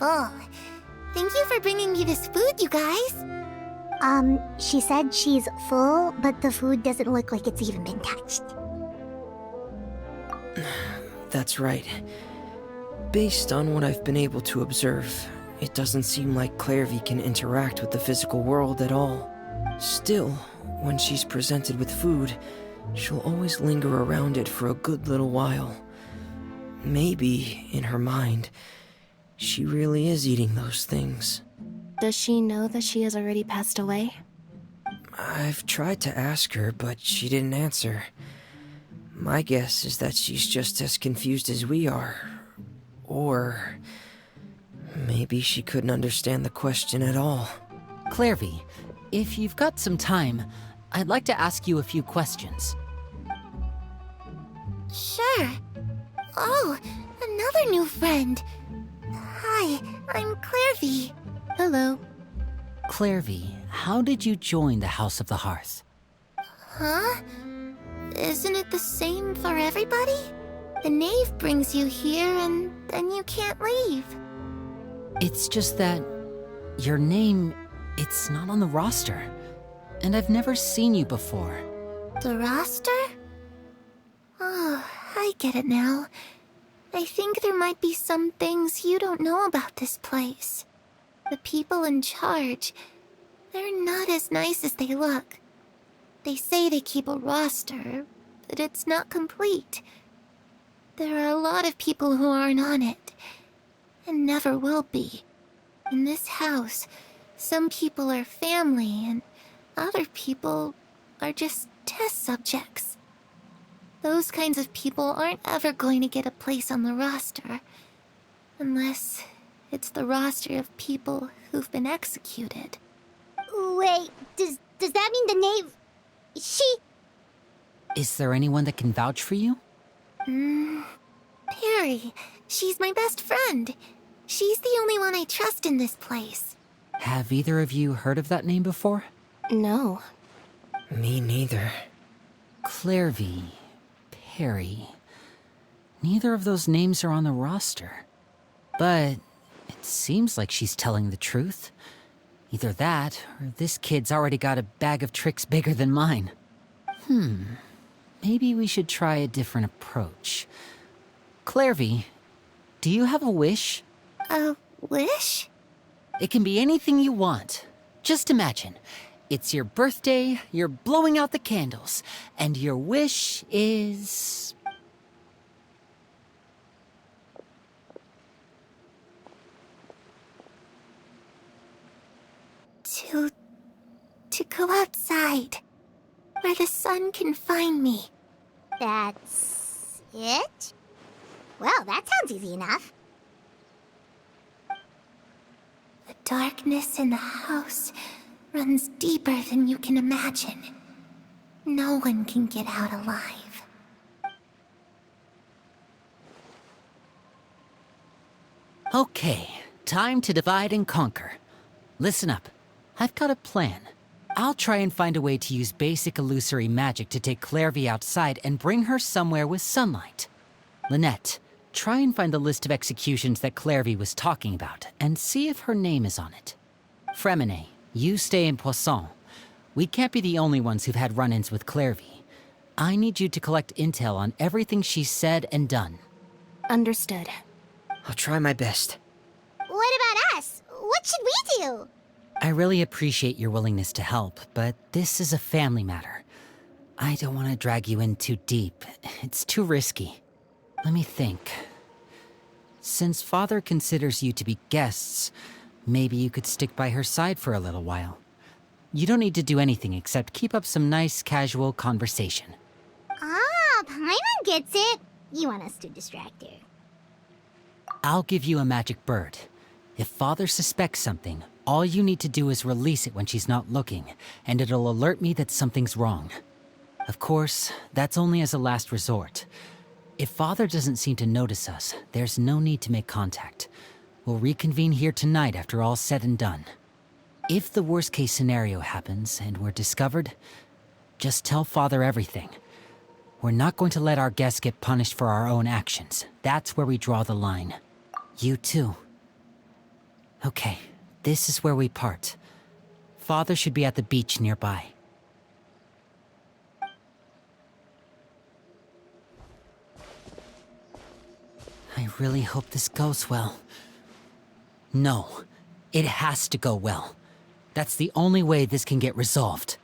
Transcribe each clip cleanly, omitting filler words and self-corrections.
Oh, thank you for bringing me this food, you guys. She said she's full, but the food doesn't look like it's even been touched. That's right. Based on what I've been able to observe, it doesn't seem like Clairvy can interact with the physical world at all. Still, when she's presented with food, she'll always linger around it for a good little while. Maybe, in her mind, she really is eating those things. Does she know that she has already passed away? I've tried to ask her, but she didn't answer. My guess is that she's just as confused as we are. Or maybe she couldn't understand the question at all. Clairvy, if you've got some time, I'd like to ask you a few questions. Sure. Oh, another new friend. Hi, I'm Clairvy. Hello. Clairvy, how did you join the House of the Hearth? Huh? Isn't it the same for everybody? The knave brings you here and then you can't leave. It's just that your name, it's not on the roster. And I've never seen you before. The roster? Oh, I get it now. I think there might be some things you don't know about this place. The people in charge, they're not as nice as they look. They say they keep a roster, but it's not complete. There are a lot of people who aren't on it, and never will be. In this house, some people are family, and other people are just test subjects. Those kinds of people aren't ever going to get a place on the roster, unless it's the roster of people who've been executed. Wait, does that mean the knave... She... Is there anyone that can vouch for you? Perry. She's my best friend. She's the only one I trust in this place. Have either of you heard of that name before? No. Me neither. Clairvy, Perry. Neither of those names are on the roster. But it seems like she's telling the truth. Either that, or this kid's already got a bag of tricks bigger than mine. Maybe we should try a different approach. Clairvy, do you have a wish? A wish? It can be anything you want. Just imagine. It's your birthday, you're blowing out the candles, and your wish is... To go outside, where the sun can find me. That's... it? Well, that sounds easy enough. The darkness in the house runs deeper than you can imagine. No one can get out alive. Okay, time to divide and conquer. Listen up. I've got a plan. I'll try and find a way to use basic illusory magic to take Clairvy outside and bring her somewhere with sunlight. Lynette, try and find the list of executions that Clairvy was talking about and see if her name is on it. Fremine, you stay in Poisson. We can't be the only ones who've had run-ins with Clairvy. I need you to collect intel on everything she's said and done. Understood. I'll try my best. What about us? What should we do? I really appreciate your willingness to help, but this is a family matter. I don't want to drag you in too deep. It's too risky. Let me think. Since Father considers you to be guests, maybe you could stick by her side for a little while. You don't need to do anything except keep up some nice, casual conversation. Ah, Paimon gets it. You want us to distract her. I'll give you a magic bird. If Father suspects something, all you need to do is release it when she's not looking, and it'll alert me that something's wrong. Of course, that's only as a last resort. If Father doesn't seem to notice us, there's no need to make contact. We'll reconvene here tonight after all's said and done. If the worst-case scenario happens and we're discovered, just tell Father everything. We're not going to let our guests get punished for our own actions. That's where we draw the line. You too. Okay, this is where we part. Father should be at the beach nearby. I really hope this goes well. No, it has to go well. That's the only way this can get resolved.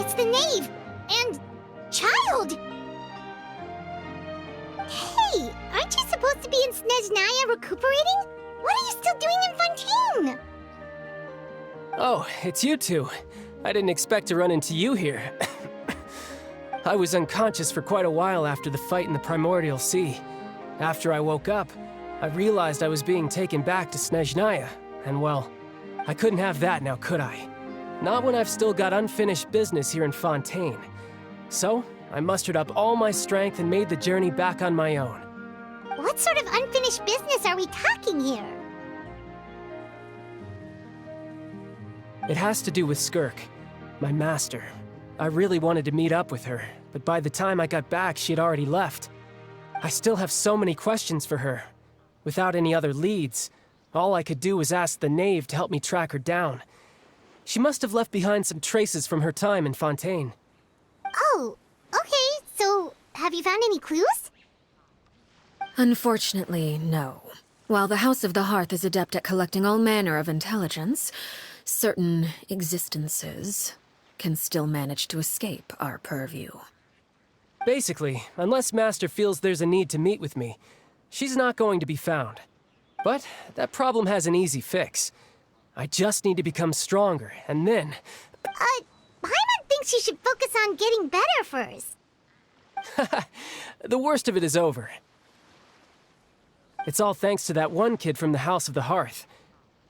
It's the knave! And... child! Hey, aren't you supposed to be in Snezhnaya recuperating? What are you still doing in Fontaine? Oh, it's you two. I didn't expect to run into you here. I was unconscious for quite a while after the fight in the Primordial Sea. After I woke up, I realized I was being taken back to Snezhnaya, and well, I couldn't have that now, could I? Not when I've still got unfinished business here in Fontaine. So, I mustered up all my strength and made the journey back on my own. What sort of unfinished business are we talking here? It has to do with Skirk, my master. I really wanted to meet up with her, but by the time I got back, she had already left. I still have so many questions for her. Without any other leads, all I could do was ask the knave to help me track her down. She must have left behind some traces from her time in Fontaine. Oh, okay, so have you found any clues? Unfortunately, no. While the House of the Hearth is adept at collecting all manner of intelligence, certain existences can still manage to escape our purview. Basically, unless Master feels there's a need to meet with me, she's not going to be found. But that problem has an easy fix. I just need to become stronger, and then... Paimon thinks you should focus on getting better first. The worst of it is over. It's all thanks to that one kid from the House of the Hearth.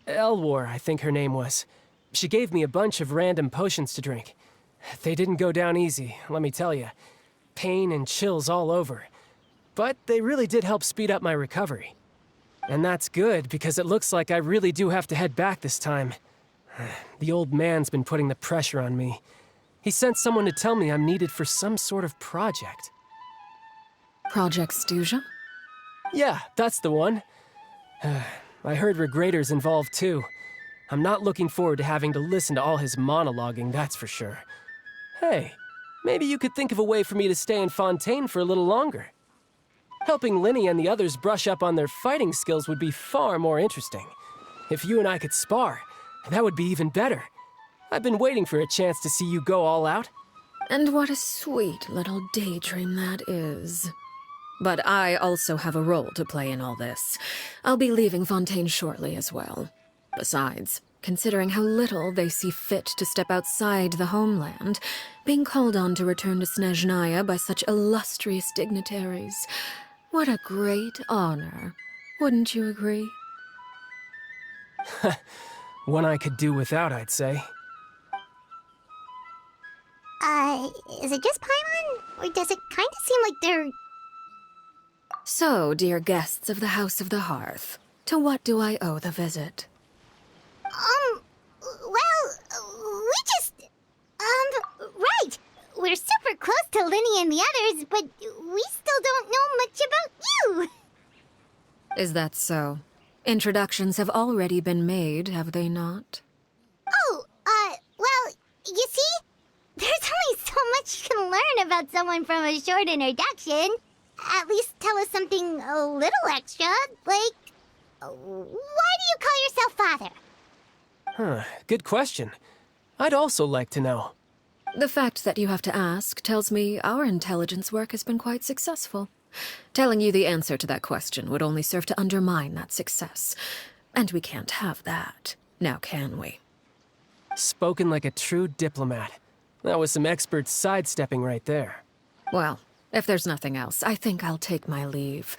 Elwar, I think her name was. She gave me a bunch of random potions to drink. They didn't go down easy, let me tell you. Pain and chills all over. But they really did help speed up my recovery. And that's good, because it looks like I really do have to head back this time. The old man's been putting the pressure on me. He sent someone to tell me I'm needed for some sort of project. Project Stuja? Yeah, that's the one. I heard Regrator's involved too. I'm not looking forward to having to listen to all his monologuing, that's for sure. Hey, maybe you could think of a way for me to stay in Fontaine for a little longer. Helping Linny and the others brush up on their fighting skills would be far more interesting. If you and I could spar, that would be even better. I've been waiting for a chance to see you go all out. And what a sweet little daydream that is. But I also have a role to play in all this. I'll be leaving Fontaine shortly as well. Besides, considering how little they see fit to step outside the homeland, being called on to return to Snezhnaya by such illustrious dignitaries, what a great honor. Wouldn't you agree? One I could do without, I'd say. Is it just Paimon? Or does it kind of seem like they're... So, dear guests of the House of the Hearth, to what do I owe the visit? We just... right! We're super close to Linny and the others, but we still don't know much about you! Is that so? Introductions have already been made, have they not? Well, you see? There's only so much you can learn about someone from a short introduction. At least tell us something a little extra, like... why do you call yourself yourself father? Huh, good question. I'd also like to know. The fact that you have to ask tells me our intelligence work has been quite successful. Telling you the answer to that question would only serve to undermine that success. And we can't have that, now can we? Spoken like a true diplomat. That was some expert sidestepping right there. Well, if there's nothing else, I think I'll take my leave.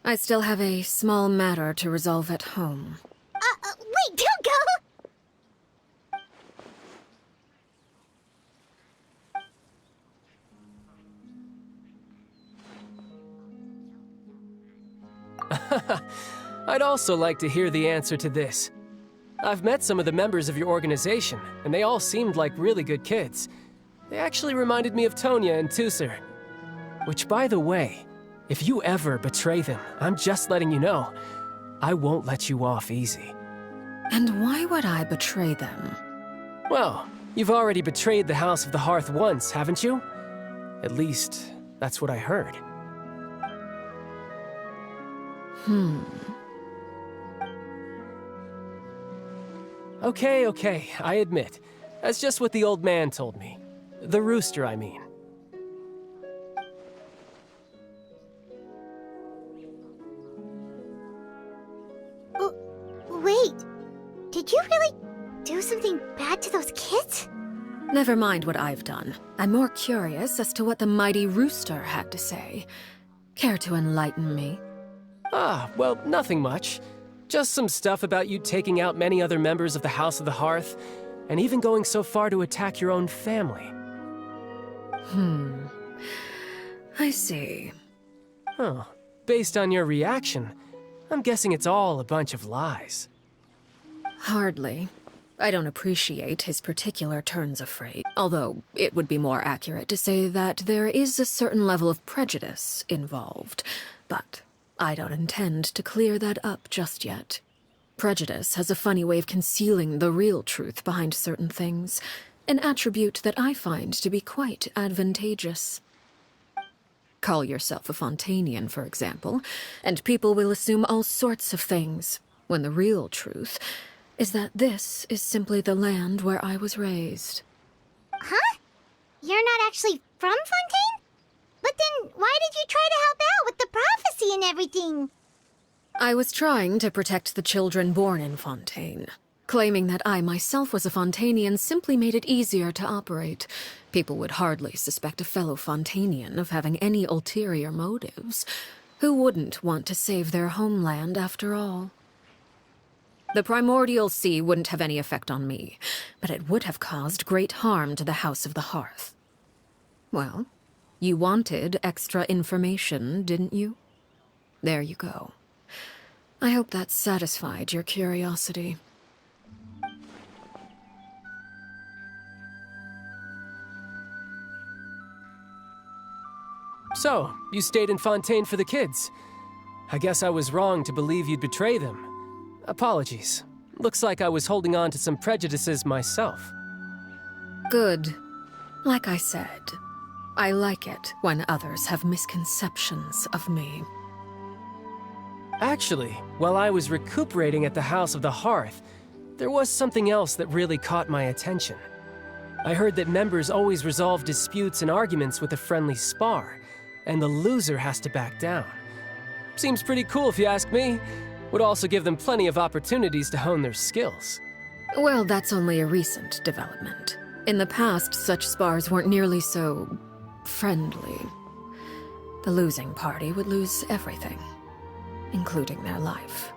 I still have a small matter to resolve at home. Wait, don't go! I'd also like to hear the answer to this. I've met some of the members of your organization, and they all seemed like really good kids. They actually reminded me of Tonya and Tusser. Which, by the way, if you ever betray them, I'm just letting you know, I won't let you off easy. And why would I betray them? Well, you've already betrayed the House of the Hearth once, haven't you? At least, that's what I heard. Okay, I admit. That's just what the old man told me. The rooster, I mean. Oh, wait. Did you really do something bad to those kids? Never mind what I've done. I'm more curious as to what the mighty rooster had to say. Care to enlighten me? Ah, well, nothing much. Just some stuff about you taking out many other members of the House of the Hearth, and even going so far to attack your own family. I see. Huh. Based on your reaction, I'm guessing it's all a bunch of lies. Hardly. I don't appreciate his particular turns of phrase, although it would be more accurate to say that there is a certain level of prejudice involved, but I don't intend to clear that up just yet. Prejudice has a funny way of concealing the real truth behind certain things, an attribute that I find to be quite advantageous. Call yourself a Fontanian, for example, and people will assume all sorts of things, when the real truth is that this is simply the land where I was raised. Huh? You're not actually from Fontaine? But then why did you try to help out with the prophecy and everything? I was trying to protect the children born in Fontaine. Claiming that I myself was a Fontanian simply made it easier to operate. People would hardly suspect a fellow Fontanian of having any ulterior motives. Who wouldn't want to save their homeland after all? The primordial sea wouldn't have any effect on me, but it would have caused great harm to the House of the Hearth. Well, you wanted extra information, didn't you? There you go. I hope that satisfied your curiosity. So, you stayed in Fontaine for the kids. I guess I was wrong to believe you'd betray them. Apologies. Looks like I was holding on to some prejudices myself. Good. Like I said, I like it when others have misconceptions of me. Actually, while I was recuperating at the House of the Hearth, there was something else that really caught my attention. I heard that members always resolve disputes and arguments with a friendly spar, and the loser has to back down. Seems pretty cool if you ask me. Would also give them plenty of opportunities to hone their skills. Well, that's only a recent development. In the past, such spars weren't nearly so friendly. The losing party would lose everything, including their life.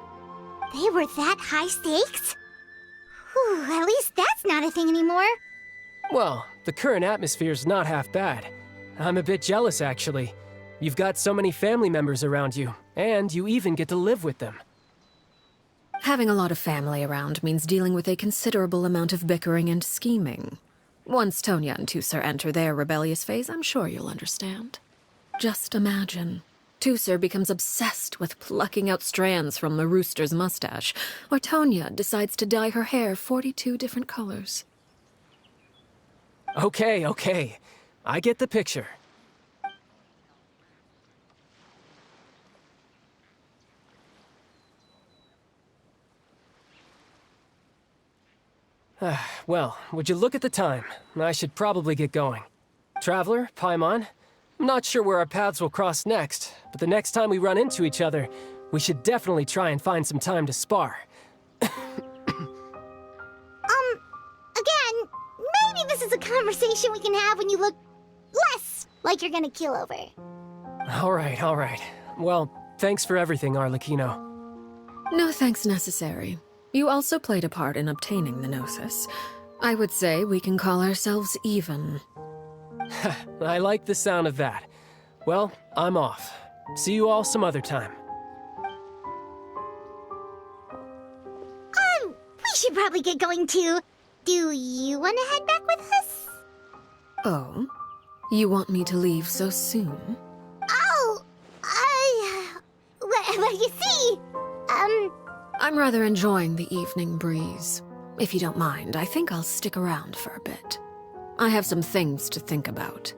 They were that high stakes? Whew, at least that's not a thing anymore. Well, the current atmosphere's not half bad. I'm a bit jealous, actually. You've got so many family members around you, and you even get to live with them. Having a lot of family around means dealing with a considerable amount of bickering and scheming. Once Tonya and Tusser enter their rebellious phase, I'm sure you'll understand. Just imagine. Tusser becomes obsessed with plucking out strands from the rooster's mustache, or Tonya decides to dye her hair 42 different colors. Okay. I get the picture. Well, would you look at the time? I should probably get going. Traveler, Paimon, I'm not sure where our paths will cross next, but the next time we run into each other, we should definitely try and find some time to spar. Again, maybe this is a conversation we can have when you look less like you're gonna keel over. All right. Well, thanks for everything, Arlecchino. No thanks necessary. You also played a part in obtaining the Gnosis. I would say we can call ourselves even. I like the sound of that. Well, I'm off. See you all some other time. We should probably get going too. Do you want to head back with us? Oh? You want me to leave so soon? Oh, well, you see, I'm rather enjoying the evening breeze. If you don't mind, I think I'll stick around for a bit. I have some things to think about.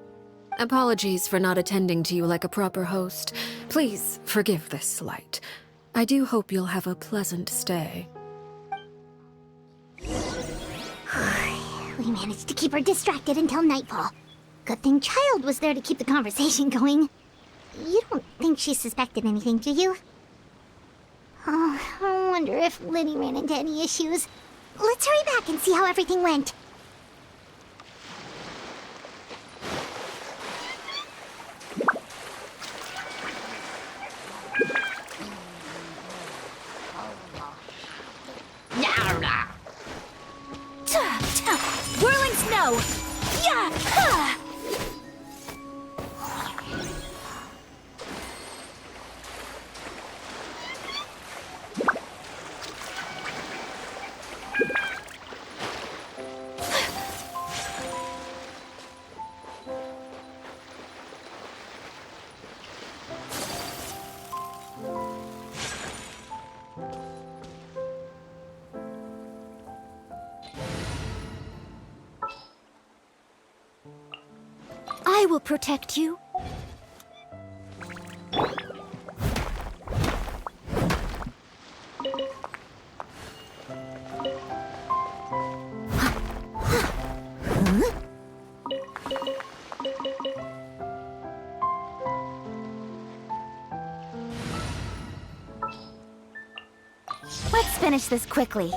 Apologies for not attending to you like a proper host. Please forgive this slight. I do hope you'll have a pleasant stay. we managed to keep her distracted until nightfall. Good thing Child was there to keep the conversation going. You don't think she suspected anything, do you? Oh, I wonder if Liddy ran into any issues. Let's hurry back and see how everything went. Whirling snow! Yeah! Ha! I will protect you. Let's finish this quickly.